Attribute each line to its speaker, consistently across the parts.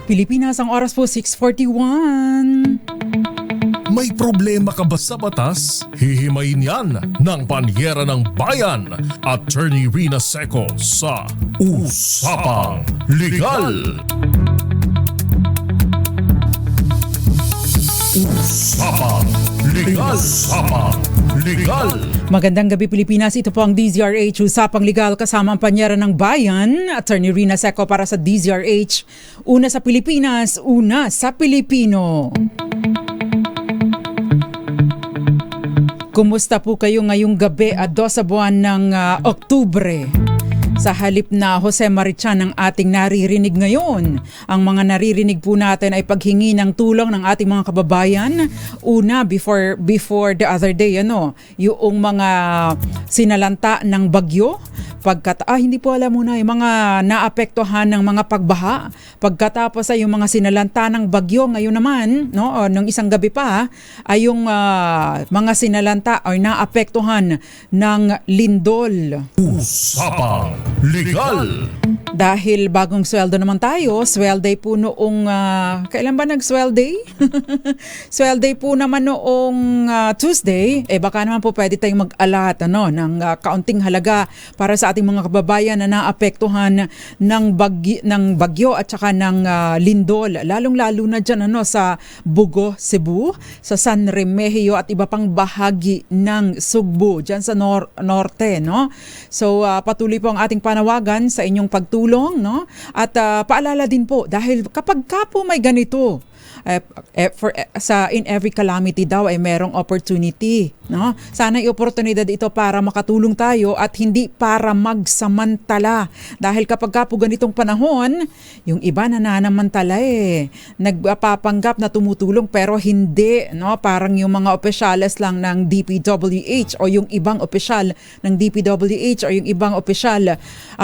Speaker 1: Pilipinas, ang oras po 6:41.
Speaker 2: May problema ka ba sa batas? Hihimayin yan ng Panyera ng Bayan, Attorney Rina Seco sa Usapang Legal. Usapang Legal. Usapang Legal.
Speaker 1: Magandang gabi Pilipinas, ito po ang DZRH Usapang Legal kasama ang Panyera ng Bayan, Attorney Rina Seco para sa DZRH. Una sa Pilipinas, una sa Pilipino. Kumusta po kayo ngayong gabi at 2 sa buwan ng Oktubre? Sa halip na Jose Marichan ang ating naririnig ngayon, ang mga naririnig po natin ay paghingi ng tulong ng ating mga kababayan. Una, before the other day, yung mga sinalanta ng bagyo. Hindi po alam muna yung mga naapektuhan ng mga pagbaha. Pagkatapos ay yung mga sinalanta ng bagyo, ngayon naman, nung isang gabi pa, ay yung mga sinalanta ay naapektuhan ng lindol.
Speaker 2: Usapang Legal.
Speaker 1: Dahil bagong sweldo naman tayo, swelday po noong, kailan ba nag-swelday? Swelday po naman noong Tuesday, baka naman po pwede tayong mag-alat ng kaunting halaga para sa ating mga kababayan na naapektuhan ng bagyo at saka ng lindol. Lalong-lalo na dyan sa Bugo, Cebu, sa San Remigio at iba pang bahagi ng Sugbo, dyan sa norte. So patuloy po ang ating panawagan sa inyong pagtulong. At paalala din po, dahil kapag ka po may ganito, in every calamity daw ay merong opportunity. Sana oportunidad ito para makatulong tayo at hindi para magsamantala. Dahil kapag ka po ganitong panahon, yung iba nananamantala nagpapanggap na tumutulong pero hindi. Parang yung mga opisyales lang ng DPWH o yung ibang opisyal ng DPWH o yung ibang opisyal,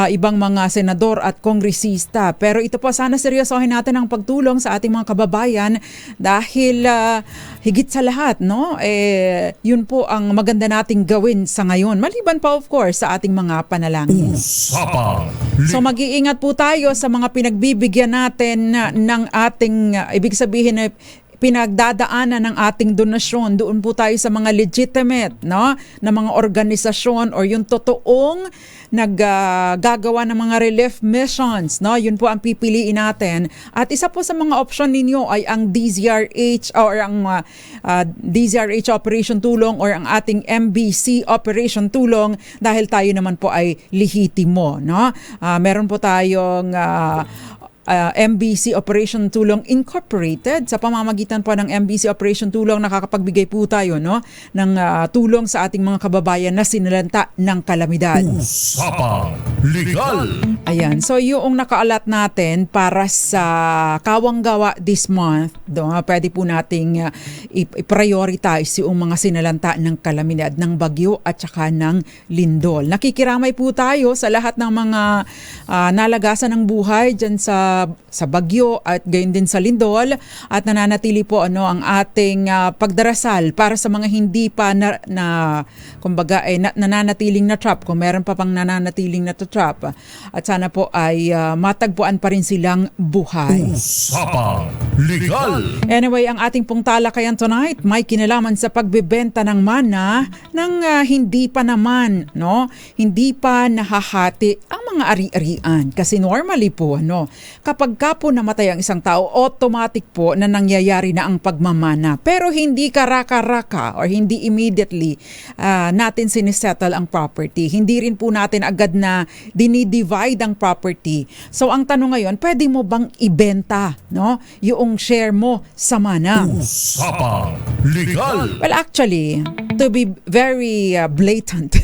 Speaker 1: ibang mga senador at kongresista. Pero ito po, sana seryosohin natin ang pagtulong sa ating mga kababayan dahil higit sa lahat, yun po ang maganda nating gawin sa ngayon. Maliban pa of course sa ating mga panalangin. So mag-iingat po tayo sa mga pinagbibigyan natin ng ating, ibig sabihin na pinagdadaanan ng ating donasyon. Doon po tayo sa mga legitimate na mga organisasyon or yung totoong naggagawa ng mga relief missions. Yun po ang pipiliin natin. At isa po sa mga option ninyo ay ang DZRH or ang DZRH Operation Tulong or ang ating MBC Operation Tulong dahil tayo naman po ay lehitimo. Meron po tayong MBC Operation Tulong Incorporated. Sa pamamagitan po ng MBC Operation Tulong, nakakapagbigay po tayo ng tulong sa ating mga kababayan na sinalanta ng kalamidad.
Speaker 2: Usapang Legal.
Speaker 1: Ayan, so yung nakaalat natin para sa Kawanggawa this month, pwede po nating i-prioritize yung mga sinalanta ng kalamidad, ng bagyo at saka ng lindol. Nakikiramay po tayo sa lahat ng mga nalagasan ng buhay dyan sa bagyo at gayon din sa lindol at nananatili po ang ating pagdarasal para sa mga hindi pa nananatiling na trap, kung meron pa pang nananatiling na trap, at sana po ay matagpuan pa rin silang buhay.
Speaker 2: Usapang Legal.
Speaker 1: Anyway, ang ating pong talakayan tonight may kinalaman sa pagbebenta ng mana ng hindi pa naman, hindi pa nahahati ang mga ari-arian. Kasi normally po, kapag ka po namatay ang isang tao, automatic po na nangyayari na ang pagmamana. Pero hindi karaka-raka or hindi immediately natin sinisettle ang property. Hindi rin po natin agad na dinidivide ang property. So ang tanong ngayon, pwede mo bang ibenta yung share mo sa mana?
Speaker 2: Usapang Legal.
Speaker 1: Well, actually, to be very blatant,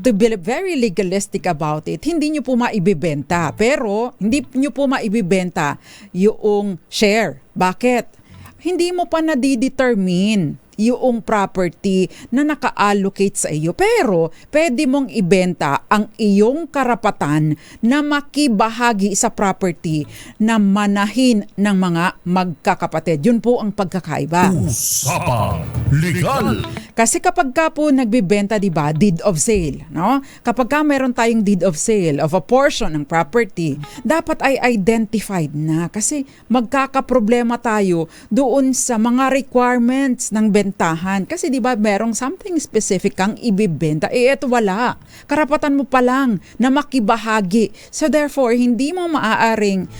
Speaker 1: to be very legalistic about it, hindi nyo po maibibenta. Pero hindi nyo po maibibenta yung share. Bakit? Hindi mo pa nadidetermine yung property na naka-allocate sa iyo. Pero pwede mong ibenta ang iyong karapatan na makibahagi sa property na manahin ng mga magkakapatid. Yun po ang pagkakaiba.
Speaker 2: Usapang Legal.
Speaker 1: Kasi kapag ka po nagbibenta, di ba, deed of sale, no? Kapag ka meron tayong deed of sale of a portion ng property, dapat ay identified na kasi magkakaproblema tayo doon sa mga requirements ng bentahan. Kasi di ba, merong something specific kang ibibenta, eto wala. Karapatan mo pa lang na makibahagi. So therefore, hindi mo maaaring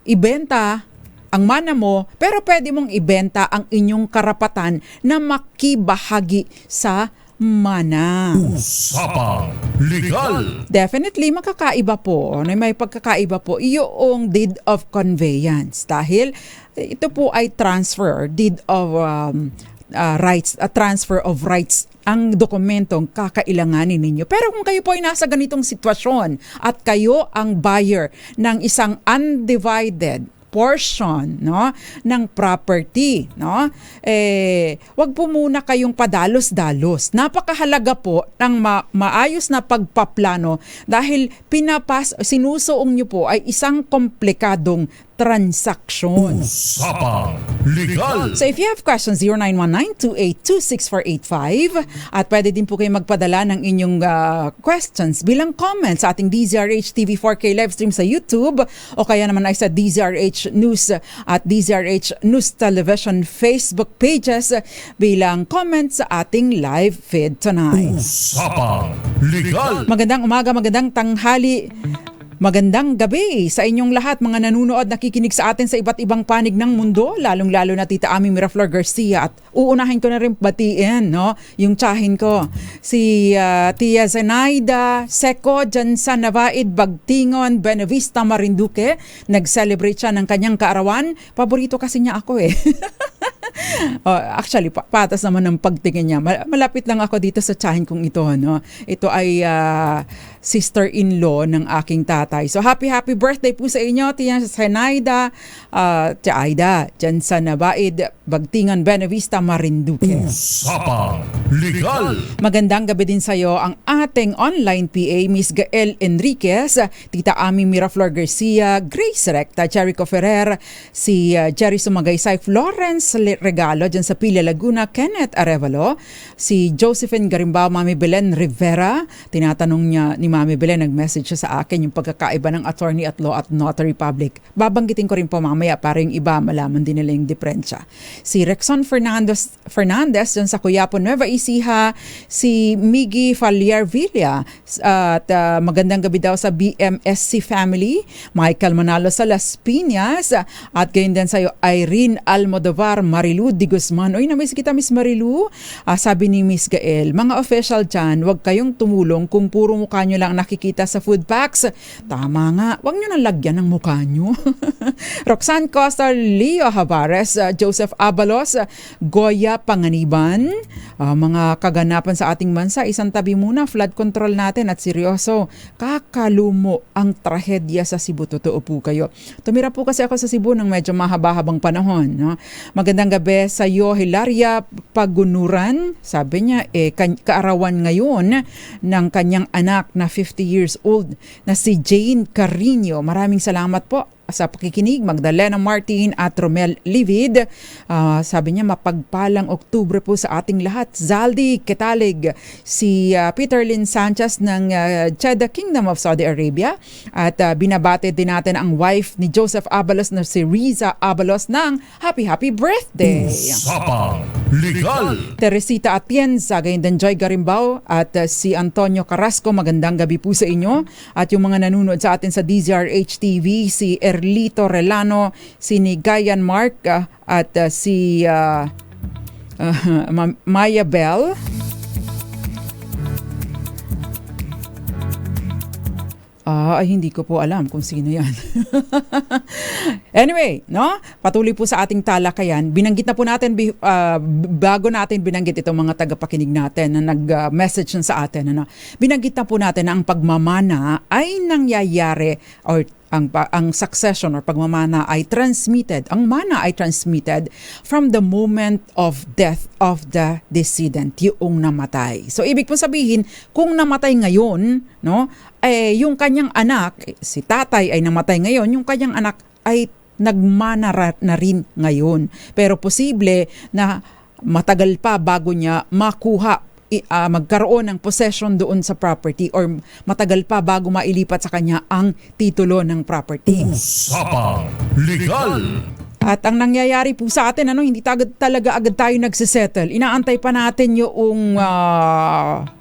Speaker 1: ibenta ang mana mo, pero pwede mong ibenta ang inyong karapatan na makibahagi sa mana.
Speaker 2: Usapang Legal.
Speaker 1: Definitely, makakaiba po. May pagkakaiba po yung deed of conveyance. Dahil ito po ay transfer, deed of rights, a transfer of rights ang dokumentong kakailanganin ninyo. Pero kung kayo po ay nasa ganitong sitwasyon at kayo ang buyer ng isang undivided portion, no, ng property, no, wag po muna kayong padalos-dalos. Napakahalaga po ng maayos na pagpaplano dahil sinusuong nyo po ay isang komplikadong transaksyon.
Speaker 2: Usapang Legal.
Speaker 1: So if you have questions, 0919-2826-485 at pwede din po kayo magpadala ng inyong questions bilang comments sa ating DZRH TV 4K live stream sa YouTube o kaya naman ay sa DZRH News at DZRH News Television Facebook pages bilang comments sa ating live feed tonight.
Speaker 2: Usapang Legal.
Speaker 1: Magandang umaga, magandang tanghali, magandang gabi sa inyong lahat mga nanunood, nakikinig sa atin sa iba't ibang panig ng mundo, lalong-lalo na Tita Ami Miraflor Garcia. At uunahin ko na rin batiin, no, yung tsahin ko. Si Tia Zenaida Seco dyan sa Navaid, Bagtingon, Benavista, Marinduque. Nag-celebrate siya ng kanyang kaarawan. Paborito kasi niya ako eh. Actually, patas naman ng pagtingin niya. Malapit lang ako dito sa tsahin kong ito. No? Ito ay sister-in-law ng aking tatay. So happy birthday po sa inyo, Tia Zenaida, Tia Aida, dyan sa Nabaid, Bagtingan, Benavista, Marinduque.
Speaker 2: Usapang Legal.
Speaker 1: Magandang gabi din sa iyo ang ating online PA, Miss Gael Enriquez, Tita Ami Miraflor Garcia, Grace Recta, Jericho Ferrer, si Jerry Sumagaysay, Florence Regalo dyan sa Pila, Laguna, Kenneth Arevalo, si Josephine Garimbao, Mami Belen Rivera. Tinatanong niya ni Mami Belen, nag-message siya sa akin yung pagkakaiba ng attorney at law at notary public. Babanggitin ko rin po mamaya para yung iba malaman din nila yung diferensya. Si Rexon Fernandez dyan sa Cuyapo, Nueva Ecija, si Miggy Falier Villa at magandang gabi daw sa BMSC family, Michael Manalo sa Las Piñas at gayon din sa iyo Irene Almodovar, Marilu Di Guzman. Uy, namiss kita Miss Marilu. Sabi ni Miss Gael, mga official dyan, huwag kayong tumulong kung puro mukha nyo lang nakikita sa food packs. Tama nga, huwag nyo nang lagyan ng mukha nyo. Roxanne Costa, Leo Havares, Joseph Abalos, Goya Panganiban. Mga kaganapan sa ating bansa, isang tabi muna, flood control natin at seryoso. Kakalumo ang trahedya sa Cebu. Totoo po kayo. Tumira po kasi ako sa Cebu ng medyo mahaba-habang panahon. No? Magandang gabi sa iyo, Hilaria Pagunuran. Sabi niya, kaarawan ngayon ng kanyang anak na 50 years old na si Jane Carino. Maraming salamat po sa pakikinig. Magdalena Martin at Romel Livid. Sabi niya, mapagpalang Oktubre po sa ating lahat. Zaldi Ketalig, si Peter Lynn Sanchez ng Jeddah Kingdom of Saudi Arabia. At binabati din natin ang wife ni Joseph Abalos na si Riza Abalos ng happy birthday.
Speaker 2: Usapang Legal.
Speaker 1: Teresita Atienza, gayon din Joy Garimbao at si Antonio Carrasco, magandang gabi po sa inyo. At yung mga nanonood sa atin sa DZRH TV, si Erlito Relano, si Nigayan Mark at si Maya Bell. Ay, hindi ko po alam kung sino yan. Anyway, no? Patuloy po sa ating talakayan. Binanggit na po natin, bago natin binanggit itong mga tagapakinig natin na nag-message sa atin. Ano? Binanggit na po natin na ang pagmamana ay nangyayari or ang succession or pagmamana ay transmitted, ang mana ay transmitted from the moment of death of the decedent, yung namatay. So ibig po sabihin, kung namatay ngayon, no, yung kanyang anak, si tatay ay namatay ngayon, yung kanyang anak ay nagmana na rin ngayon. Pero posible na matagal pa bago niya makuha, magkaroon ng possession doon sa property, or matagal pa bago mailipat sa kanya ang titulo ng property.
Speaker 2: Usapang Legal.
Speaker 1: At ang nangyayari po sa atin, hindi talaga agad tayo nagsisettle. Inaantay pa natin yung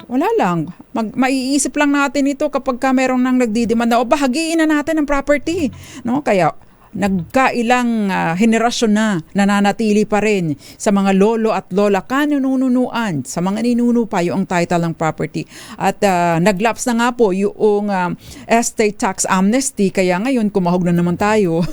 Speaker 1: wala lang. Maiisip lang natin ito kapag merong nang nagdidemanda o bahagiin na natin ang property. No? Kaya nagkailang henerasyon na nananatili pa rin sa mga lolo at lola kanununuan, sa mga ninuno pa yung title ng property. At naglaps na nga po yung estate tax amnesty, kaya ngayon kumahog na naman tayo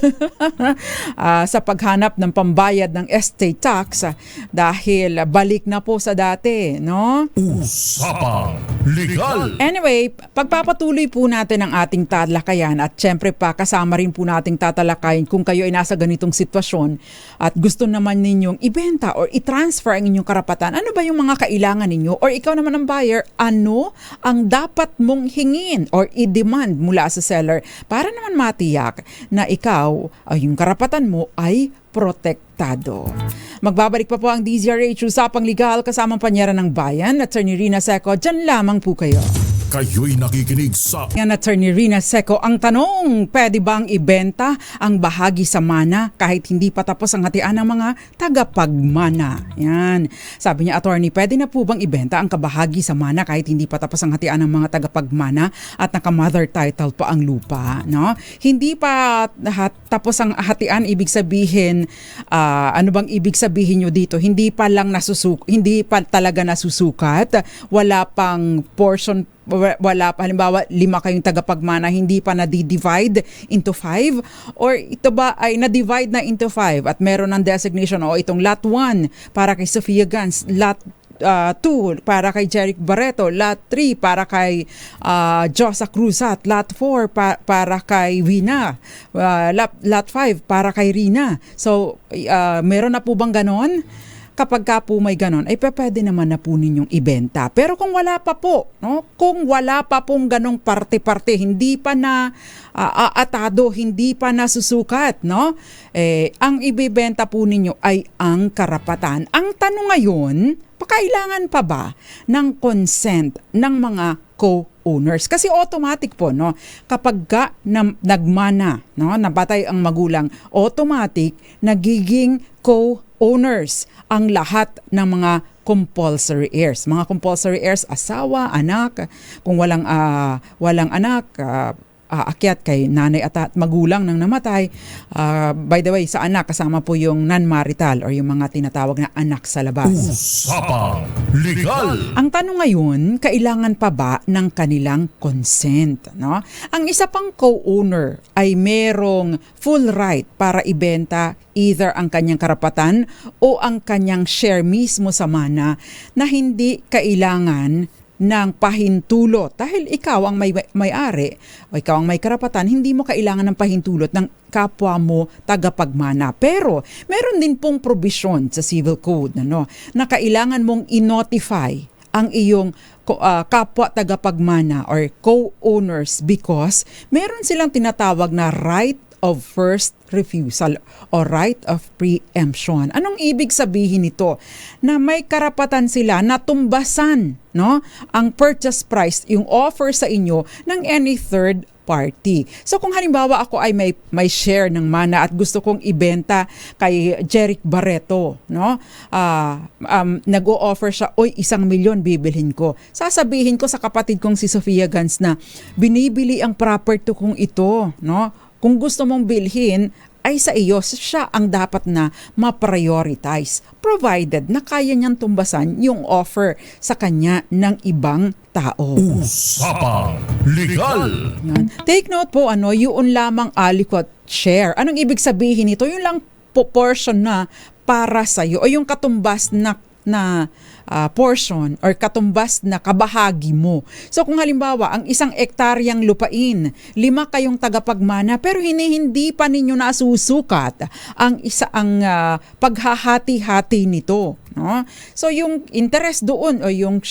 Speaker 1: sa paghanap ng pambayad ng estate tax dahil balik na po sa dati, no?
Speaker 2: Usapang Legal.
Speaker 1: Anyway, pagpapatuloy po natin ang ating talakayan at syempre pa kasama rin po nating tatalakayin kung kayo ay nasa ganitong sitwasyon at gusto naman ninyong ibenta or i-transfer ang inyong karapatan, ano ba yung mga kailangan ninyo? Or ikaw naman ang buyer, ano ang dapat mong hingin or i-demand mula sa seller para naman matiyak na ikaw, yung karapatan mo ay protektado. Magbabalik pa po ang DZRH Usapang Legal kasamang Panyera ng Bayan, Attorney Rina Seco. Diyan lamang po kayo.
Speaker 2: Kayo'y nakikinig sa
Speaker 1: Yan, Attorney Rina Seco. Ang tanong, pwede bang ibenta ang bahagi sa mana kahit hindi pa tapos ang hatian ng mga tagapagmana? Yan. Sabi niya, Attorney, pwede na po bang ibenta ang kabahagi sa mana kahit hindi pa tapos ang hatian ng mga tagapagmana at naka-mother title pa ang lupa? No? Hindi pa tapos ang hatian, ibig sabihin, ano bang ibig sabihin nyo dito? Hindi pa talaga nasusukat, wala pang portion, wala pa, halimbawa 5 kayong tagapagmana, hindi pa na-divide into 5, or ito ba ay na-divide na into 5 at meron ng designation, o itong lot 1 para kay Sofia Gans, lot 2 para kay Jeric Barreto, lot 3 para kay Josa Cruzat, lot 4 para kay Wina, lot 5 para kay Rina. So meron na po bang ganon? Kapag ka po may ganon, ay pwede naman na po ninyong ibenta. Pero kung wala pa po, no? Kung wala pa pong ganong parte-parte, hindi pa na atado, hindi pa nasusukat, no? Ang ibibenta po ninyo ay ang karapatan. Ang tanong ngayon, pakailangan pa ba ng consent ng mga co-owners? Kasi automatic po, no? Kapag nagmana, no, nabatay ang magulang, automatic nagiging co-owners ang lahat ng mga compulsory heirs. Mga compulsory heirs, asawa, anak, kung walang anak, aakyat kay nanay at magulang ng namatay. By the way, sa anak, kasama po yung non-marital or yung mga tinatawag na anak sa labas.
Speaker 2: Usapang Legal.
Speaker 1: Ang tanong ngayon, kailangan pa ba ng kanilang consent? No? Ang isa pang co-owner ay merong full right para ibenta either ang kanyang karapatan o ang kanyang share mismo sa mana na hindi kailangan ng pahintulot. Dahil ikaw ang may-ari o ikaw ang may karapatan, hindi mo kailangan ng pahintulot ng kapwa mo tagapagmana. Pero meron din pong provision sa Civil Code na kailangan mong i-notify ang iyong kapwa tagapagmana or co-owners because meron silang tinatawag na right of first refusal o right of preemption. Anong ibig sabihin nito? Na may karapatan sila na tumbasan, no, ang purchase price, yung offer sa inyo ng any third party. So kung halimbawa ako ay may share ng mana at gusto kong ibenta kay Jeric Barreto, no? Nag-o-offer siya, 1,000,000 bibilhin ko. Sasabihin ko sa kapatid kong si Sofia Gans na binibili ang property kong ito, no? Kung gusto mong bilhin, ay sa iyo, siya ang dapat na ma-prioritize, provided na kaya niyang tumbasan yung offer sa kanya ng ibang tao.
Speaker 2: Usapang Legal.
Speaker 1: Yan. Take note po, yun lamang aliquot share. Anong ibig sabihin nito? Yung lang portion na para sa iyo o yung katumbas na portion or katumbas na kabahagi mo. So kung halimbawa, ang 1 ektaryang lupain, 5 kayong tagapagmana pero hindi pa ninyo nasusukat ang paghahati-hati nito. No? So yung interest doon o yung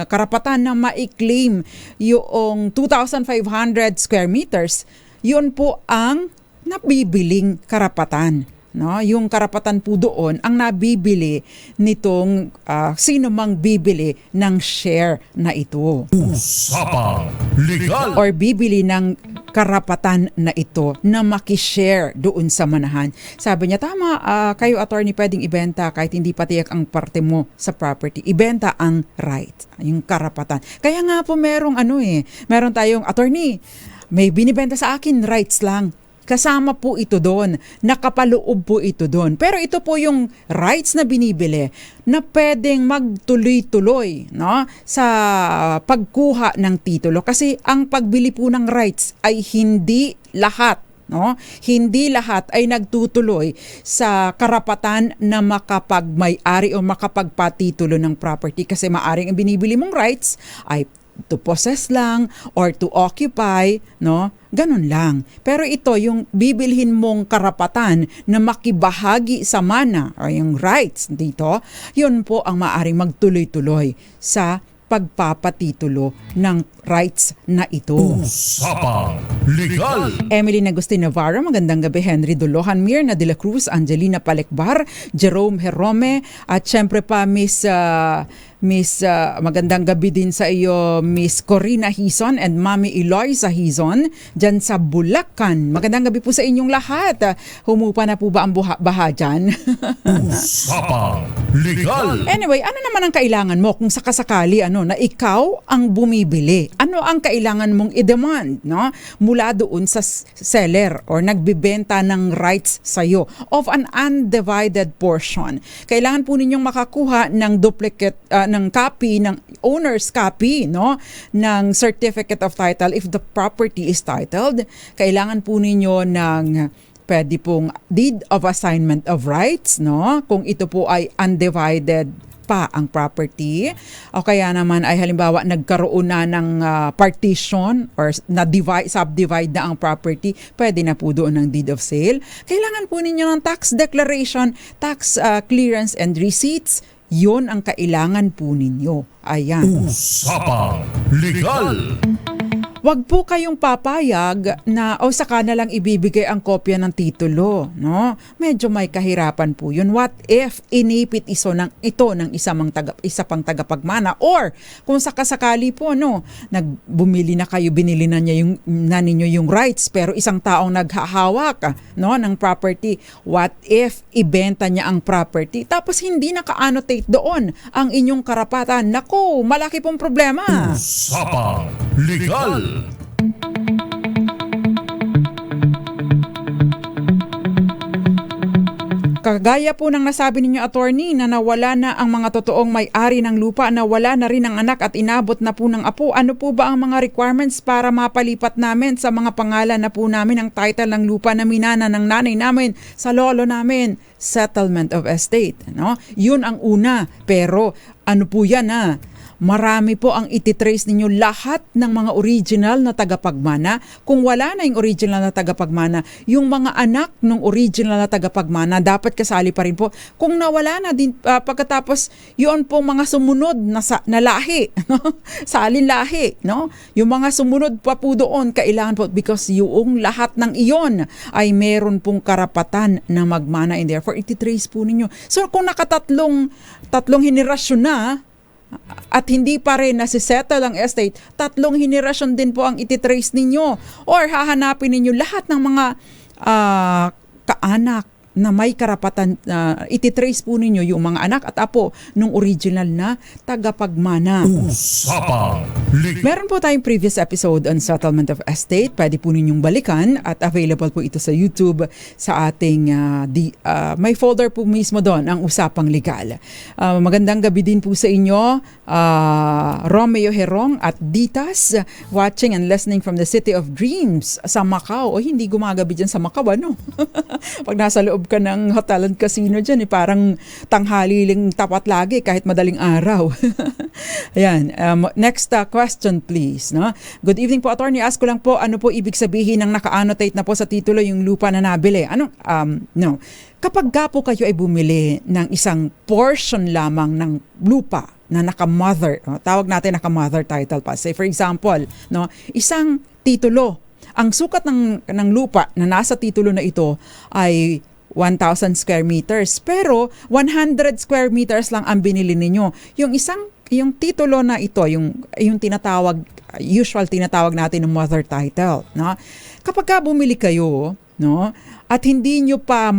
Speaker 1: karapatan na ma-claim yung 2,500 square meters, yun po ang nabibiling karapatan. No, yung karapatan po doon ang nabibili nitong sino mang bibili ng share na ito.
Speaker 2: Usapang Legal.
Speaker 1: Or bibili ng karapatan na ito na makishare doon sa manahan. Sabi niya, tama, kayo attorney pwedeng ibenta kahit hindi pa tiyak ang parte mo sa property. Ibenta ang right, yung karapatan. Kaya nga po meron tayong attorney, may binibenta sa akin, rights lang. Kasama po ito doon, nakapaloob po ito doon. Pero ito po yung rights na binibili na pwedeng magtuloy-tuloy, no, sa pagkuha ng titulo. Kasi ang pagbili po ng rights ay hindi lahat. No? Hindi lahat ay nagtutuloy sa karapatan na makapagmay-ari o makapagpatitulo ng property. Kasi maaring ang binibili mong rights ay to possess lang or to occupy, no? Ganun lang. Pero ito, yung bibilhin mong karapatan na makibahagi sa mana o yung rights dito, yun po ang maaaring magtuloy-tuloy sa pagpapatitulo ng rights na ito.
Speaker 2: Usapang Legal.
Speaker 1: Emily Agustin Navarro, magandang gabi. Henry Dolohan, Mirna de la Cruz, Angelina Palekbar, Jerome Herome, at syempre pa Miss magandang gabi din sa iyo, Miss Corina Hizon and Mami Eloisa Hizon dyan sa Bulacan. Magandang gabi po sa inyong lahat. Humupa na po ba ang baha dyan?
Speaker 2: Usapang Legal.
Speaker 1: Anyway, ano naman ang kailangan mo kung sakasakali na ikaw ang bumibili? Ano ang kailangan mong i-demand, no? Mula doon sa seller or nagbibenta ng rights sa iyo of an undivided portion. Kailangan po ninyong makakuha ng duplicate ng copy, ng owner's copy, no, ng certificate of title if the property is titled. Kailangan po ninyo ng pwede pong deed of assignment of rights, no, kung ito po ay undivided pa ang property, o kaya naman ay halimbawa nagkaroon na ng partition or subdivide na ang property, pwede na po doon ng deed of sale. Kailangan po ninyo ng tax declaration, tax clearance and receipts. Yun ang kailangan po ninyo. Ayan.
Speaker 2: Usapang Legal.
Speaker 1: Wag po kayong papayag na saka na lang ibibigay ang kopya ng titulo, no? Medyo may kahirapan po yun. What if inipit ito ng isa pang tagapagmana, or kung sakasakali po nagbumili na kayo, binili na ninyo yung rights pero isang taong naghahawak, no, ng property. What if ibenta niya ang property tapos hindi naka-annotate doon ang inyong karapatan? Naku, malaki pong problema.
Speaker 2: Usapang Legal.
Speaker 1: Kagaya po ng nasabi ninyo, attorney, na nawala na ang mga totoong may-ari ng lupa, nawala na rin ang anak at inabot na po ng apo. Ano po ba ang mga requirements para mapalipat namin sa mga pangalan na po namin ang title ng lupa na minana ng nanay namin sa lolo namin? Settlement of estate, no? Yun ang una. Pero ano po yan, marami po ang ititrace ninyo lahat ng mga original na tagapagmana. Kung wala na yung original na tagapagmana, yung mga anak ng original na tagapagmana dapat kasali pa rin po. Kung nawala na din pagkatapos, yun po mga sumunod na lahi, no? Salin lahi, no? Yung mga sumunod pa po doon, kailangan po, because yung lahat ng iyon ay meron pong karapatan na magmana, and therefore ititrace po ninyo. So kung tatlong henerasyon na at hindi pa rin nasisettle ang estate, 3 henerasyon din po ang ititrace ninyo, or hahanapin ninyo lahat ng mga kaanak na may karapatan, ititrace po ninyo yung mga anak at apo nung original na tagapagmana.
Speaker 2: Usapang Legal.
Speaker 1: Meron po tayong previous episode on settlement of estate. Pwede po ninyong balikan at available po ito sa YouTube sa ating may folder po mismo doon, ang Usapang Legal. Magandang gabi din po sa inyo, Romeo Herong at Ditas, watching and listening from the City of Dreams sa Macau. O hindi gumagabi dyan sa Macau, ano? Pag nasa loob loob ka ng hotel and casino dyan, parang tanghali lang tapat lagi kahit madaling araw. Ayan, next question please. No? Good evening po, attorney. Ask ko lang po, ano po ibig sabihin ng naka-annotate na po sa titulo yung lupa na nabili? No. Kapag po kayo ay bumili ng isang portion lamang ng lupa na naka-mother, tawag natin naka-mother title pa. Say for example, no, isang titulo. Ang sukat ng lupa na nasa titulo na ito ay 1,000 square meters. Pero 100 square meters lang ang binili ninyo. Yung titulo na ito, yung usual tinatawag natin ng mother title, no? Kapag bumili kayo, no, at hindi nyo pa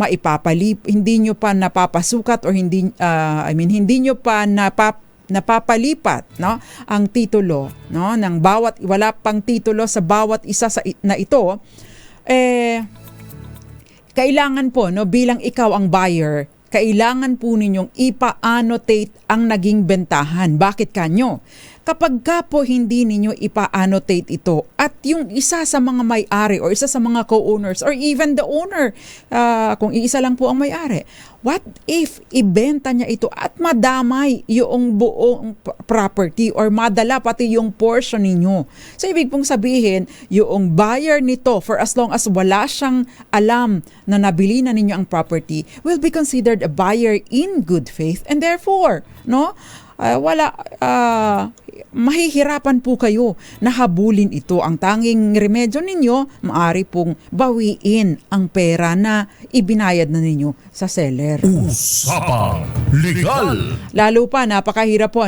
Speaker 1: hindi nyo pa napapasukat or hindi nyo pa napapalipat, no, ang titulo, no, ng wala pang titulo sa bawat isa na ito, kailangan po, no, bilang ikaw ang buyer, kailangan po ninyong ipa-annotate ang naging bentahan. Bakit kanyo? Kapag po hindi ninyo ipa-annotate ito at yung isa sa mga may-ari or isa sa mga co-owners or even the owner, kung iisa lang po ang may-ari, what if ibenta niya ito at madamay yung buong property or madala pati yung portion ninyo? So ibig pong sabihin, yung buyer nito, for as long as wala siyang alam na nabili na ninyo ang property, will be considered a buyer in good faith and therefore, no, mahihirapan po kayo na habulin ito. Ang tanging remedyo ninyo, maaari pong bawiin ang pera na ibinayad na ninyo sa seller.
Speaker 2: Usapang Legal.
Speaker 1: Lalo pa, napakahirap po,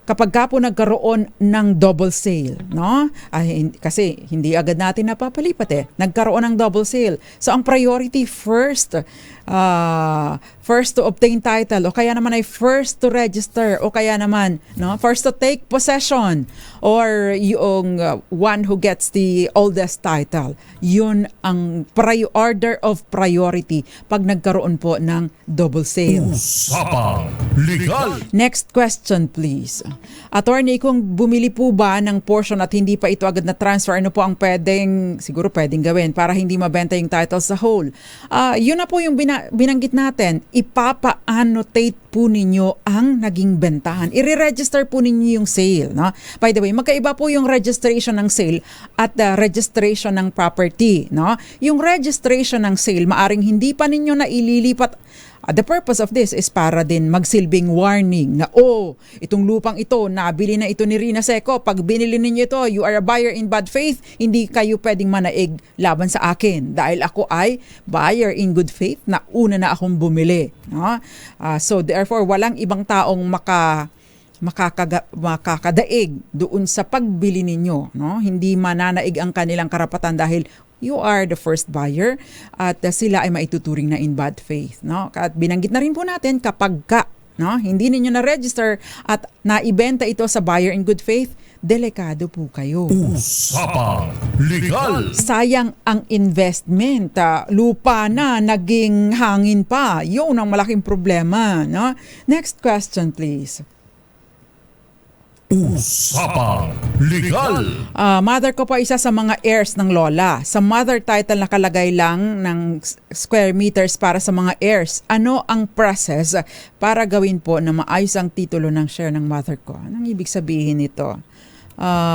Speaker 1: kapag po nagkaroon ng double sale, no? Kasi hindi agad natin napapalipat Nagkaroon ng double sale. So ang priority first to obtain title, o kaya naman ay first to register, o kaya naman, no, first to take possession, or yung one who gets the oldest title. Yun ang order of priority pag nagkaroon po ng double sale.
Speaker 2: Usapang Legal.
Speaker 1: Next question please. Attorney, kung bumili po ba ng portion at hindi pa ito agad na transfer, ano po ang siguro pwedeng gawin para hindi mabenta yung title sa whole? Yun na po yung binanggit natin. Ipapa-annotate po ninyo ang naging bentahan. I-register po ninyo yung sale. No? By the way, magkaiba po yung registration ng sale at registration ng property. No? Yung registration ng sale, maaring hindi pa ninyo na ililipat. The purpose of this is para din magsilbing warning na, itong lupang ito, nabili na ito ni Rina Seco. Pag binili ninyo ito, you are a buyer in bad faith, hindi kayo pwedeng manaig laban sa akin. Dahil ako ay buyer in good faith na una na akong bumili. No? So therefore, walang ibang taong makakadaig doon sa pagbili ninyo. No? Hindi mananaig ang kanilang karapatan dahil you are the first buyer at sila ay maituturing na in bad faith. No? At binanggit na rin po natin kapag hindi ninyo na-register at naibenta ito sa buyer in good faith, delikado po kayo.
Speaker 2: Usapang Legal.
Speaker 1: Sayang ang investment. Lupa na, naging hangin pa. Yun ang malaking problema. No? Next question please.
Speaker 2: Usapang Legal.
Speaker 1: Mother ko po isa sa mga heirs ng lola. Sa mother title nakalagay lang ng square meters para sa mga heirs. Ano ang process para gawin po na maayos ang titulo ng share ng mother ko? Anong ibig sabihin nito?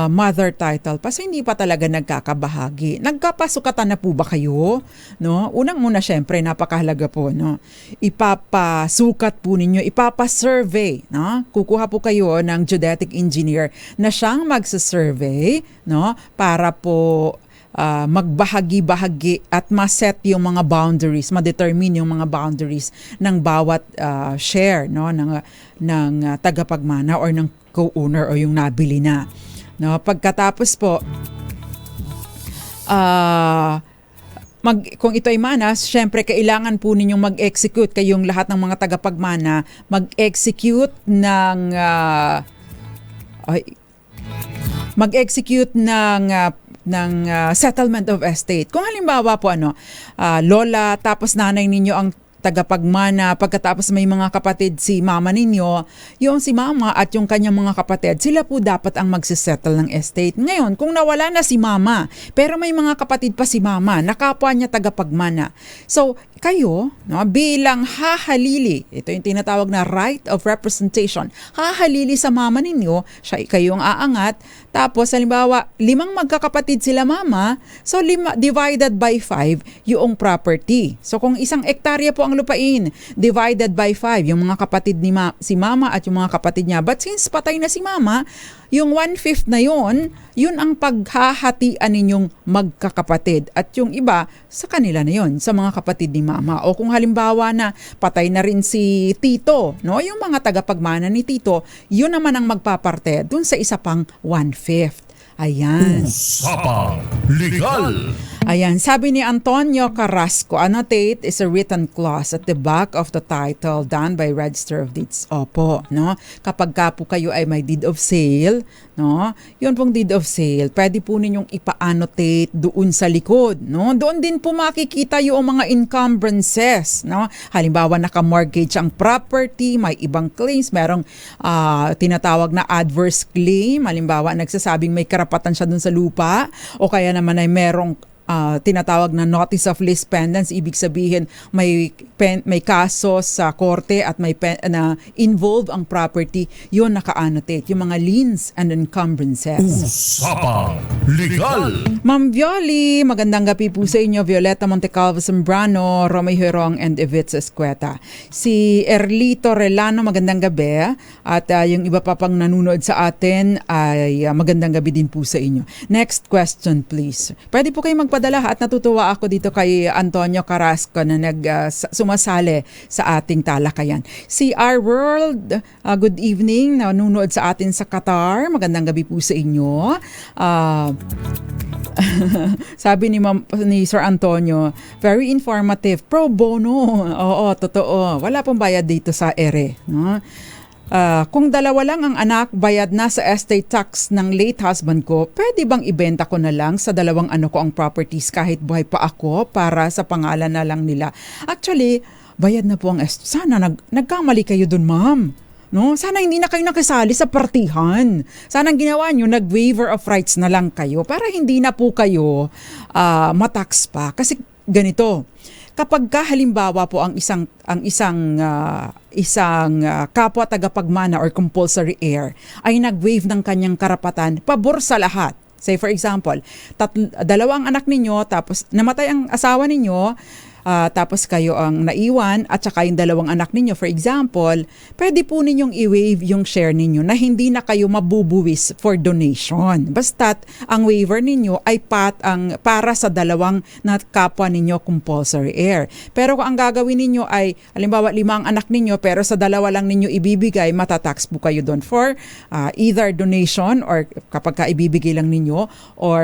Speaker 1: Mother title, kasi hindi pa talaga nagkakabahagi. Nagkapasukatan na po ba kayo? No? Unang-una, syempre, napakahalaga po. No? Ipapasukat po ninyo, ipapasurvey. No? Kukuha po kayo ng geodetic engineer na siyang magsasurvey, no? Para po magbahagi-bahagi at maset yung mga boundaries, ma-determine yung mga boundaries ng bawat share, no? ng tagapagmana or ng co-owner o yung nabili na. No, pagkatapos po, kung ito ay manas, syempre kailangan po ninyong mag-execute, kayong lahat ng mga tagapagmana, mag-execute ng settlement of estate. Kung halimbawa po lola tapos nanay ninyo ang tagapagmana, pagkatapos may mga kapatid si mama ninyo, yung si mama at yung kanyang mga kapatid, sila po dapat ang magsisettle ng estate. Ngayon, kung nawala na si mama, pero may mga kapatid pa si mama, nakapwa niya tagapagmana. So, kayo, no, bilang hahalili, ito yung tinatawag na right of representation, hahalili sa mama ninyo, siya kayong aangat, tapos halimbawa, 5 magkakapatid sila mama, so 5 divided by 5 yung property. So kung 1 hektarya po ang lupain, divided by 5 yung mga kapatid ni si mama at yung mga kapatid niya. But since patay na si mama, yung 1/5 na yun ang paghahatian ninyong magkakapatid. At yung iba, sa kanila na yun, sa mga kapatid ni mama. O kung halimbawa na patay na rin si tito, no? Yung mga tagapagmana ni tito, yun naman ang magpaparte dun sa isa pang 1/5. Ayan.
Speaker 2: Usapang Legal.
Speaker 1: Ayan, sabi ni Antonio Carrasco, annotate is a written clause at the back of the title done by Register of Deeds. Opo, no? Kapag ka po kayo ay may deed of sale, no? Yun pong deed of sale, pwede po ninyong ipa-annotate doon sa likod, no? Doon din po makikita yung mga encumbrances, no? Halimbawa, naka-mortgage ang property, may ibang claims, merong tinatawag na adverse claim, halimbawa, nagsasabing may karapatan siya doon sa lupa, o kaya naman ay merong tinatawag na notice of lease pendants, ibig sabihin may kaso sa korte at may na involve ang property, yun naka-annotate, yung mga liens and encumbrances.
Speaker 2: Usapang Legal.
Speaker 1: Ma'am Violi, magandang gabi po sa inyo. Violeta Montecalvo Zambrano, Romeo Herong and Evitz Escueta. Si Erlito Relano, magandang gabi. At yung iba pa pang nanonood sa atin ay magandang gabi din po sa inyo. Next question please. Pwede po kayo magpadala at natutuwa ako dito kay Antonio Carrasco na sumasali sa ating talakayan. Si R World, good evening. Nanonood sa atin sa Qatar. Magandang gabi po sa inyo. Sabi ni Sir Antonio, very informative, pro bono. Oo, totoo. Wala pong bayad dito sa ere, no? Kung 2 lang ang anak, bayad na sa estate tax ng late husband ko, pwede bang ibenta ko na lang sa 2 ano ko ang properties kahit buhay pa ako para sa pangalan na lang nila? Actually, bayad na po ang estate. Sana nagkamali kayo dun, ma'am. No? Sana hindi na kayo nakisali sa partihan. Sana ang ginawa nyo, nag-waiver of rights na lang kayo para hindi na po kayo matax pa. Kasi ganito, kapag halimbawa po ang isang kapwa tagapagmana or compulsory heir ay nag-waive ng kanyang karapatan pabor sa lahat. Say for example, 2 anak ninyo, tapos namatay ang asawa ninyo, tapos kayo ang naiwan at saka yung 2 anak ninyo, for example, pwede po ninyong i-waive yung share ninyo na hindi na kayo mabubuwis for donation. Basta't ang waiver ninyo ay para sa 2 na kapwa ninyo compulsory heir. Pero kung ang gagawin ninyo ay, halimbawa 5 ang anak ninyo pero sa 2 lang ninyo ibibigay, matatax po kayo doon for either donation or kapag ka ibibigay lang ninyo or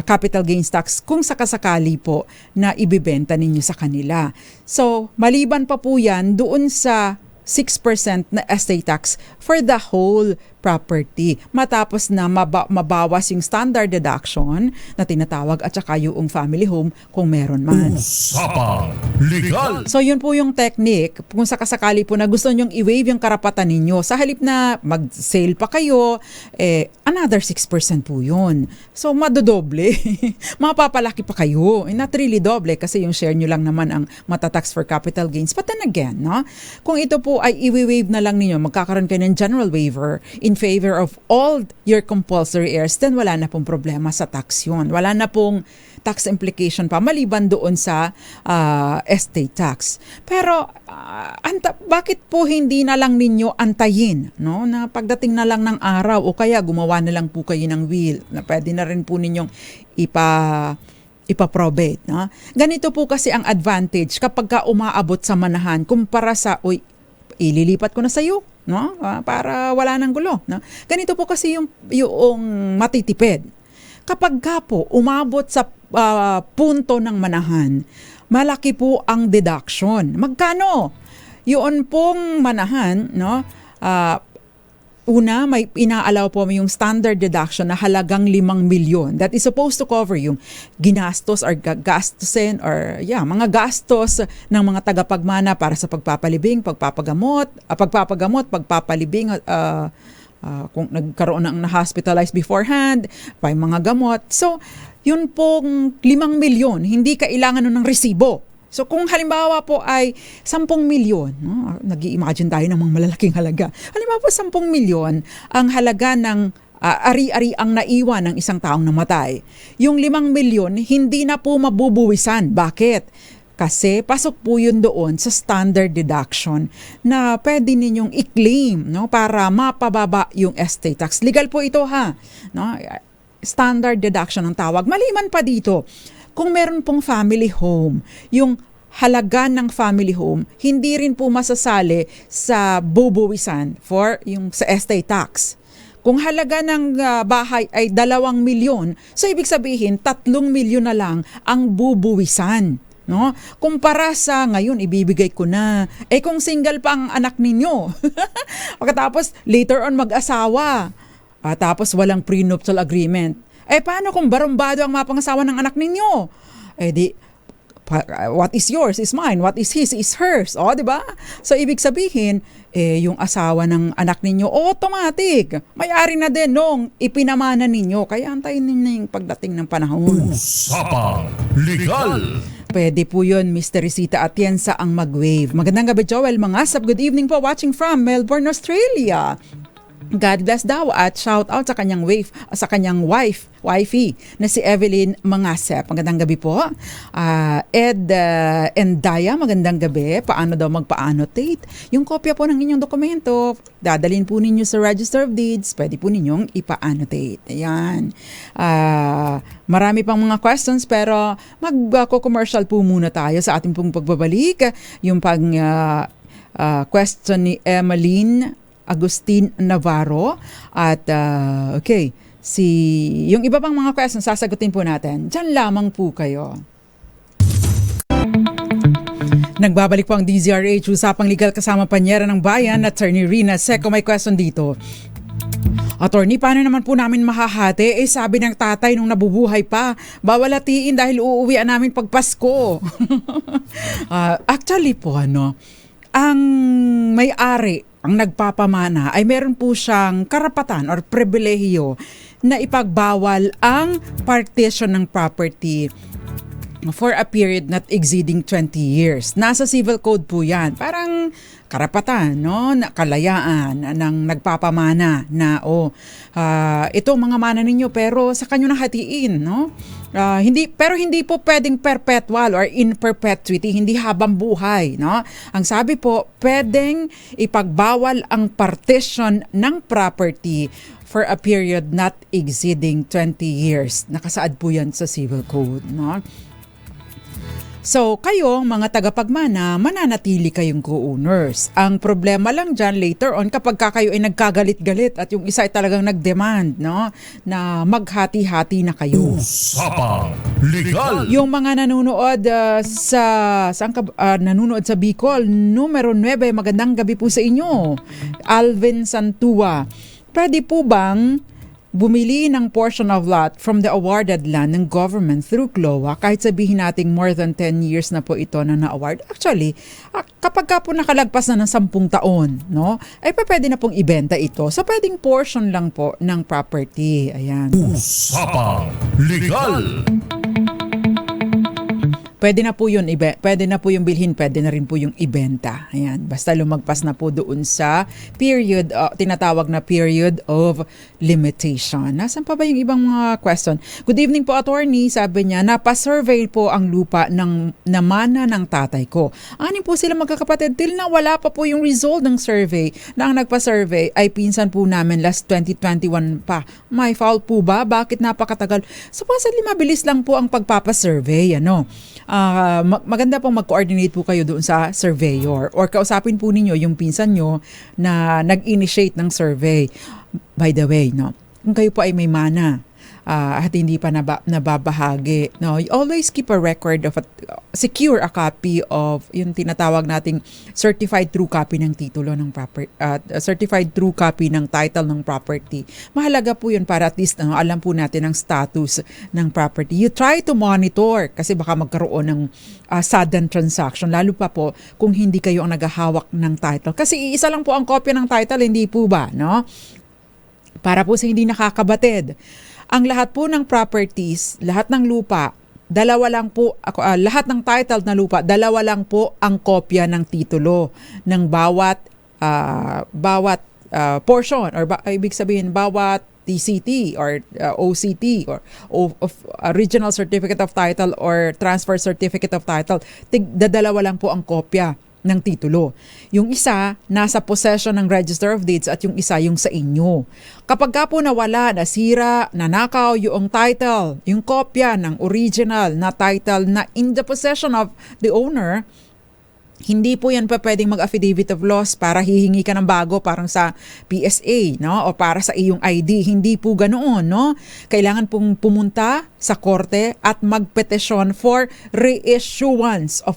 Speaker 1: capital gains tax kung sakasakali po na ibibenta ninyo sa kanila. So, maliban pa po yan doon sa 6% na estate tax for the whole property. Matapos na mabawas yung standard deduction na tinatawag at saka yung family home kung meron man.
Speaker 2: Usapang Legal.
Speaker 1: So yun po yung technique. Kung sakasakali po na gusto nyong i-waive yung karapatan ninyo, sa halip na mag-sale pa kayo, another 6% po yun. So madodoble. Mapapalaki pa kayo. Not really doble kasi yung share nyo lang naman ang matatax for capital gains. But then again, no? Kung ito po ay i-waive na lang ninyo, magkakaroon kayo ng general waiver in favor of all your compulsory heirs, then wala na pong problema sa tax yun. Wala na pong tax implication pa maliban doon sa estate tax. Pero bakit po hindi na lang ninyo antayin, no? Na pagdating na lang ng araw o kaya gumawa na lang po kayo ng will na pwede na rin po ninyong ipa-probate, no? Ganito po kasi ang advantage kapag ka umaabot sa manahan kumpara sa ililipat ko na sa iyo, no? Para wala nang gulo, no? Ganito po kasi yung matitipid. Kapag ka po umabot sa punto ng manahan, malaki po ang deduction. Magkano? Yun pong manahan, no? Una, may inaalaw po yung standard deduction na halagang 5 milyon that is supposed to cover yung ginastos or gastusin or mga gastos ng mga tagapagmana para sa pagpapalibing, pagpapalibing, kung nagkaroon ng na-hospitalized beforehand, may mga gamot. So, yun pong 5 milyon, hindi kailangan nun ng resibo. So kung halimbawa po ay 10 milyon, no? Nag-i-imagine tayo ng mga malalaking halaga. Halimbawa po 10 milyon ang halaga ng ari-ari ang naiwan ng isang taong namatay. Yung 5 milyon hindi na po mabubuwisan. Bakit? Kasi pasok po yun doon sa standard deduction na pwede ninyong i-claim, no, para mapababa yung estate tax. Legal po ito ha. No? Standard deduction ang tawag. Maliman pa dito, kung meron pong family home, yung halaga ng family home, hindi rin po masasali sa bubuwisan for yung sa estate tax. Kung halaga ng bahay ay 2 milyon, so ibig sabihin 3 milyon na lang ang bubuwisan. No? Kumpara sa ngayon, ibibigay ko na. Kung single pa ang anak ninyo, pagkatapos later on mag-asawa, tapos walang prenuptial agreement, paano kung barumbado ang mapangasawa ng anak ninyo? What is yours is mine, what is his is hers. Di ba? So, ibig sabihin, yung asawa ng anak ninyo, automatic, may-ari na din nung ipinamana ninyo. Kaya antayin ninyo yung pagdating ng panahon.
Speaker 2: Usapang Legal.
Speaker 1: Pwede po yun, Mr. Teresita Atienza ang mag-wave. Magandang gabi, Joel Mangasap. Good evening po, watching from Melbourne, Australia. God bless daw at shout out sa kanyang wifey na si Evelyn Mangasep. Magandang gabi po. Ed Endaya, magandang gabi. Paano daw magpa-annotate? Yung kopya po ng inyong dokumento, dadalhin po ninyo sa Register of Deeds, pwede po ninyong ipa-annotate. Ayan. Marami pang mga questions pero magko-commercial po muna tayo sa ating pong pagbabalik. Yung question ni Emmeline Agustin Navarro at yung iba pang mga questions sasagutin po natin. Diyan lamang po kayo. Nagbabalik po ang DZRH Usapang Legal kasama Panyera ng Bayan, Attorney Rina Seco. May question dito. Attorney, paano naman po namin mahahati? Sabi ng tatay nung nabubuhay pa, bawal hatiin dahil uuwian namin pag Pasko. Actually po, ang may-ari, ang nagpapamana ay meron po siyang karapatan or pribilehiyo na ipagbawal ang partition ng property for a period not exceeding 20 years. Nasa civil code po yan. Parang karapatan, no? Kalayaan ng nagpapamana na ito mga mana ninyo pero sa kanyo na hatiin, no? Hindi po pwedeng perpetual or in perpetuity, hindi habang buhay, no? Ang sabi po, pwedeng ipagbawal ang partition ng property for a period not exceeding 20 years. Nakasaad po yan sa civil code, no? So, kayo, mga tagapagmana, mananatili kayong co-owners. Ang problema lang dyan later on kapag kayo ay nagkagalit-galit at yung isa ay talagang nag-demand, no, na maghati-hati na kayo.
Speaker 2: Usapang Legal.
Speaker 1: Yung mga nanonood nanonood sa Bicol, numero 9, magandang gabi po sa inyo. Alvin Santua, pwede po bang bumili ng portion of lot from the awarded land ng government through CLOA kahit sabihin nating more than 10 years na po ito na na-award? Actually, kapag ka po nakalagpas na ng 10 taon, no, pwede na pong ibenta ito. So, pwedeng portion lang po ng property. Ayan.
Speaker 2: Usapang Legal.
Speaker 1: Pwede na po yung bilhin, pwede na rin po yung ibenta. Ayan, basta lumagpas na po doon sa period, tinatawag na period of limitation. Nasaan pa ba yung ibang mga question? Good evening po, attorney. Sabi niya, napasurvey po ang lupa ng namana ng tatay ko. Anin po sila magkakapatid? Till na wala pa po yung result ng survey. Na ang nagpa-survey ay pinsan po namin last 2021 pa. May foul po ba? Bakit napakatagal? Supposedly mabilis lang po ang pagpapasurvey, maganda pong mag-coordinate po kayo doon sa surveyor or kausapin po ninyo yung pinsan nyo na nag-initiate ng survey. By the way, no, kung kayo po ay may mana at hindi pa nababahagi. No, you always keep a record of secure a copy of yung tinatawag nating certified true copy ng titulo ng certified true copy ng title ng property. Mahalaga po yun para at least alam po natin ang status ng property. You try to monitor kasi baka magkaroon ng sudden transaction, lalo pa po kung hindi kayo ang naghahawak ng title. Kasi isa lang po ang kopya ng title, hindi po ba, no? Para po sa hindi nakakabatid. Ang lahat po ng properties, lahat ng lupa, dalawa lang po, lahat ng title na lupa, dalawa lang po ang kopya ng titulo ng bawat portion or ibig sabihin bawat TCT or OCT or Original Certificate of Title or Transfer Certificate of Title. Dalawa lang po ang kopya ng titulo. Yung isa, nasa possession ng Register of Deeds at yung isa yung sa inyo. Kapag ka po nawala, nasira, nanakaw yung title, yung kopya ng original na title na in the possession of the owner, hindi po yan pa pwedeng mag-affidavit of loss para hihingi ka ng bago parang sa PSA, no? O para sa iyong ID. Hindi po ganoon, no? Kailangan pong pumunta sa korte at magpetisyon for reissuance of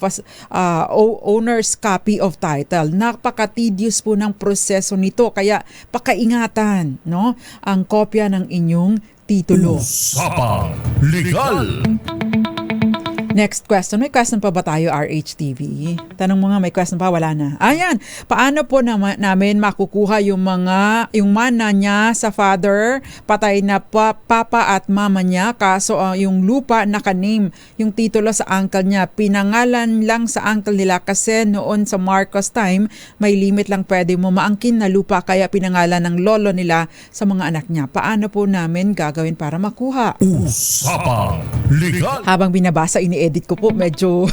Speaker 1: owner's copy of title. Napaka-tedious po ng proseso nito. Kaya pakaingatan, no? Ang kopya ng inyong titulo.
Speaker 2: Usapang Legal.
Speaker 1: Next question. May question pa ba tayo, RHTV? Tanong mo nga, may question pa? Wala na. Ayan. Paano po namin makukuha yung mana niya sa father, patay na papa at mama niya, kaso yung lupa naka-name, yung titulo sa uncle niya, pinangalan lang sa uncle nila kasi noon sa Marcos time, may limit lang pwede mo maangkin na lupa kaya pinangalan ng lolo nila sa mga anak niya. Paano po namin gagawin para makuha?
Speaker 2: Usapang Legal.
Speaker 1: Habang binabasa, ini-edit ko po, medyo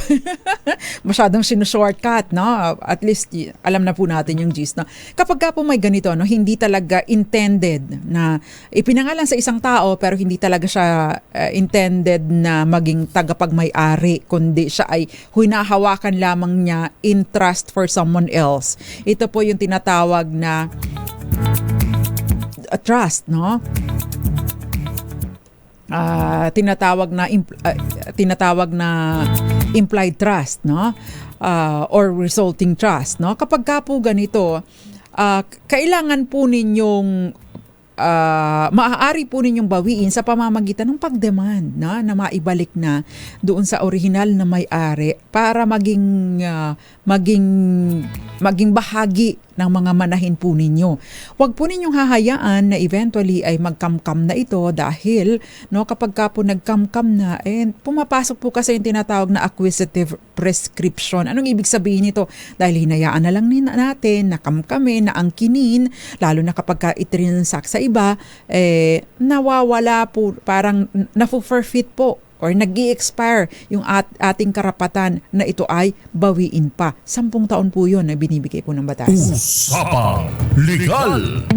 Speaker 1: masyadong sinushortcut, no? At least alam na po natin yung gist, no? Kapag ka po may ganito, no, hindi talaga intended na ipinangalan sa isang tao pero hindi talaga siya intended na maging tagapagmay-ari, kundi siya ay hinahawakan lamang niya in trust for someone else. Ito po yung tinatawag na trust, no? Tinatawag na implied trust, no? Or resulting trust, no? Kapag ka po ganito, kailangan po ninyong maaari po ninyong bawiin sa pamamagitan ng pagdemand na maibalik na doon sa original na may-ari para maging bahagi ng mga manahin po ninyo. Huwag po ninyong hahayaan na eventually ay magkamkam na ito dahil kapag ka po nagkamkam na, pumapasok po kasi yung tinatawag na acquisitive prescription. Anong ibig sabihin nito? Dahil hinayaan na lang natin na kamkamin, na angkinin, lalo na kapag ka itrinansak sa iba, nawawala po, parang na-forfeit po or nag-i-expire yung ating karapatan na ito ay bawiin pa. 10 taon po yun na binibigay po ng batas.
Speaker 2: Usapang Legal.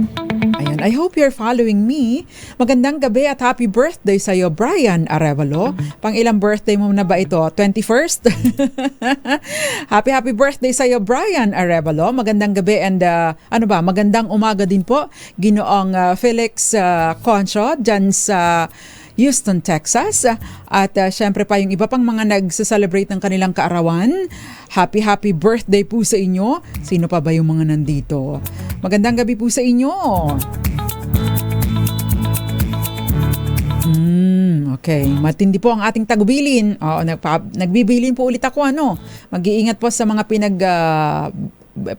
Speaker 1: Ayan, I hope you're following me. Magandang gabi at happy birthday sa'yo, Brian Arevalo. Pang ilang birthday mo na ba ito? 21st? Happy birthday sa'yo, Brian Arevalo. Magandang gabi and magandang umaga din po. Ginoong Felix Concho dyan sa Houston, Texas. At syempre pa yung iba pang mga nagsa-celebrate ng kanilang kaarawan. Happy birthday po sa inyo. Sino pa ba yung mga nandito? Magandang gabi po sa inyo. Okay, matindi po ang ating tagubilin. Nagbibilin po ulit ako, Mag-iingat po sa mga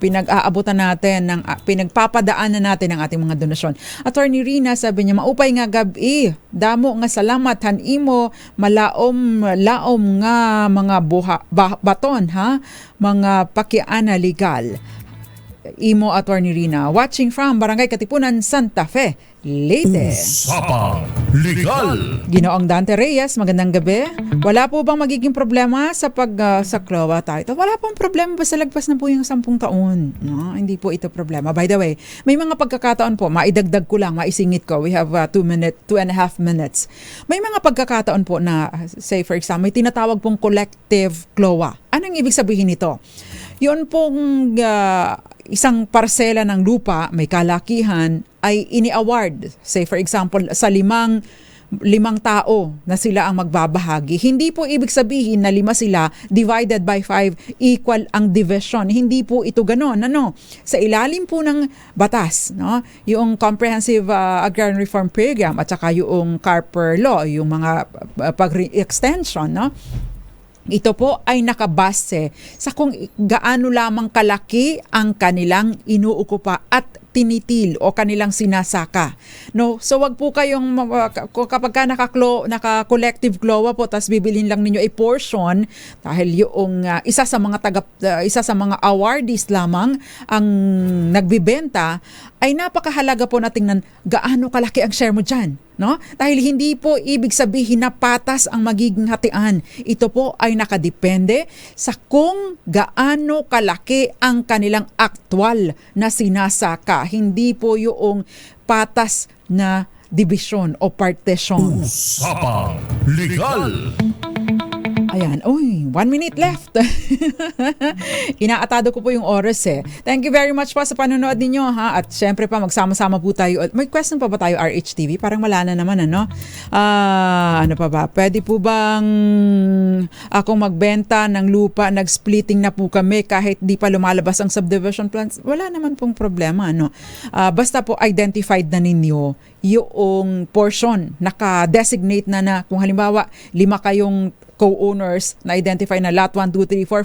Speaker 1: pinag-aabutan natin, pinagpapadaanan natin ng ating mga donasyon. Attorney Rina, sabi niya, maupay nga gabi, damo nga salamat, hanimo, laom nga mga baton, mga pakiana legal. Imo Attorney Rina, watching from Barangay Katipunan, Santa Fe, Leyte.
Speaker 2: Usapang Legal.
Speaker 1: Ginoong Dante Reyes, magandang gabi. Wala po bang magiging problema sa sa CLOA title? Wala pong problema, basta lagpas na po yung 10 taon. No? Hindi po ito problema. By the way, may mga pagkakataon po, maidagdag ko lang, maisingit ko. We have 2.5 minutes. May mga pagkakataon po na, say for example, may tinatawag pong collective CLOA. Anong ibig sabihin nito? Yun pong isang parsela ng lupa, may kalakihan, ay ini-award. Say for example, sa 5 5 tao na sila ang magbabahagi. Hindi po ibig sabihin na 5 sila divided by 5 equal ang division. Hindi po ito ganoon. Sa ilalim po ng batas, no? Yung Comprehensive Agrarian Reform Program at saka yung Carper Law, yung mga pag-extension, no? Ito po ay nakabase sa kung gaano lamang kalaki ang kanilang inuukupa at tinitil o kanilang sinasaka. No, so wag po kayong kapag ka naka-collective CLOA po tas bibilhin lang ninyo a portion dahil yung isa sa mga awardees lamang ang nagbibenta, ay napakahalaga po na tingnan gaano kalaki ang share mo diyan, no? Dahil hindi po ibig sabihin na patas ang magiging hatian. Ito po ay nakadepende sa kung gaano kalaki ang kanilang aktwal na sinasaka. Hindi po yung patas na division o partition.
Speaker 2: Usapang Legal.
Speaker 1: Ayan, 1 minute left. Inaatado ko po yung oras eh. Thank you very much po sa panonood ninyo ha. At syempre pa magsama-sama po tayo. May question pa ba tayo RHTV? Parang wala na naman ano. Ano pa ba? Pwede po bang akong magbenta ng lupa, nag-splitting na po kami kahit di pa lumalabas ang subdivision plans? Wala naman pong problema ano. Basta po identified na ninyo yung portion, naka-designate na kung halimbawa 5 kayong co-owners na identify na lot 1, 2, 3, 4,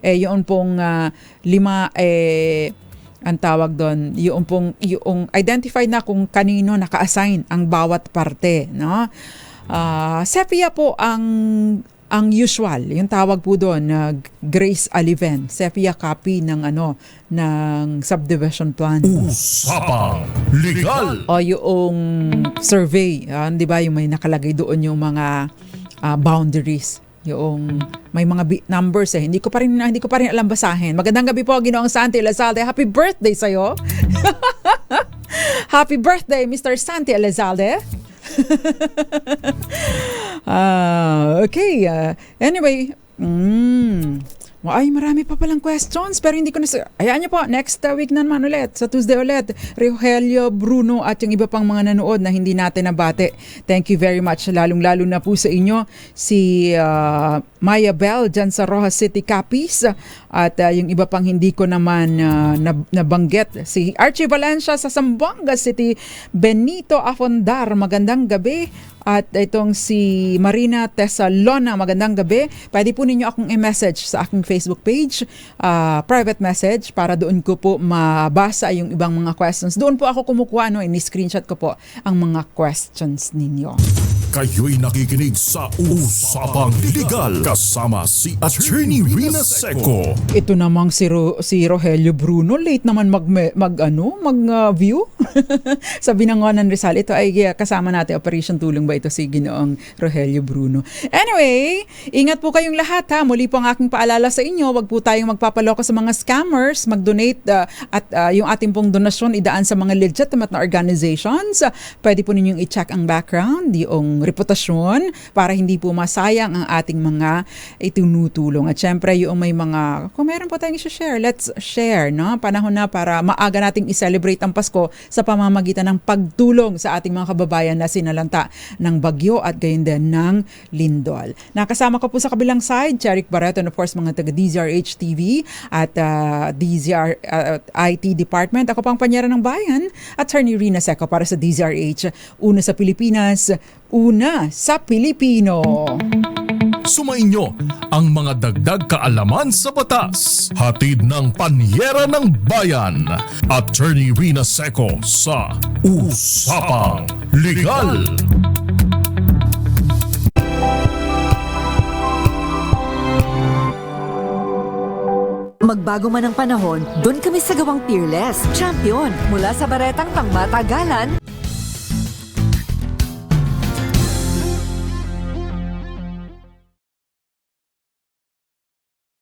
Speaker 1: 5, yun pong 5 ang tawag doon, yung identified na kung kanino naka-assign ang bawat parte, no? SEPIA po ang usual, yung tawag po doon Grace Aliven, SEPIA copy ng ng subdivision plan.
Speaker 2: Usapang Legal.
Speaker 1: O yung survey, 'di ba, yung may nakalagay doon yung mga boundaries, yung may mga numbers hindi ko pa rin alam basahin. Magandang gabi po, Ginoong Santi Elizalde. Happy birthday sa iyo. Happy birthday, Mr. Santi Elizalde. Okay, anyway, ay, marami pa palang questions pero hindi ko na... Hayaan niyo po, next week na naman ulit, sa Tuesday ulit, Rogelio Bruno at yung iba pang mga nanood na hindi natin nabate. Thank you very much, lalong-lalo na po sa inyo, si Maya Bell dyan sa Rojas City, Capiz, at yung iba pang hindi ko naman nabanggit, si Archie Valencia sa Zamboanga City, Benito Afondar, magandang gabi. At itong si Marina Tesalona, magandang gabi. Pwede po ninyo akong i-message sa aking Facebook page, private message, para doon ko po mabasa yung ibang mga questions. Doon po ako kumukuha, ini-screenshot ko po ang mga questions ninyo.
Speaker 2: Kayo'y nakikinig sa Usapang Legal kasama si Attorney Rina Seco.
Speaker 1: Ito namang si Rogelio Bruno, late naman mag-view. Sa Binangonan Rizal, ito ay kasama natin, Operation Tulong ba ito si Ginoong Rogelio Bruno. Anyway, ingat po kayong lahat ha. Muli po ang aking paalala sa inyo, wag po tayong magpapaloko sa mga scammers, mag-donate at yung ating pong donasyon idaan sa mga legitimate na organizations. Pwede po ninyong i-check ang background, yung reputasyon, para hindi po masayang ang ating mga itinutulong. At syempre, yung may mga, kung meron po tayong i-share, let's share, no? Panahon na para maaga nating i-celebrate ang Pasko sa pamamagitan ng pagtulong sa ating mga kababayan na sinalanta ng bagyo at gayon din ng lindol. Nakasama ko po sa kabilang side, Cheric Barreto, and of course mga taga DZRH TV at DZR IT Department. Ako pang panyera ng bayan, Attorney Rina Seco para sa DZRH. Una sa Pilipinas, una sa Pilipino.
Speaker 2: Sumainyo ang mga dagdag kaalaman sa batas. Hatid ng Panyera ng Bayan, Attorney Rina Seco sa Usapang Legal.
Speaker 3: Magbago man ang panahon, doon kami sa gawang Peerless, champion mula sa baretang pangmatagalan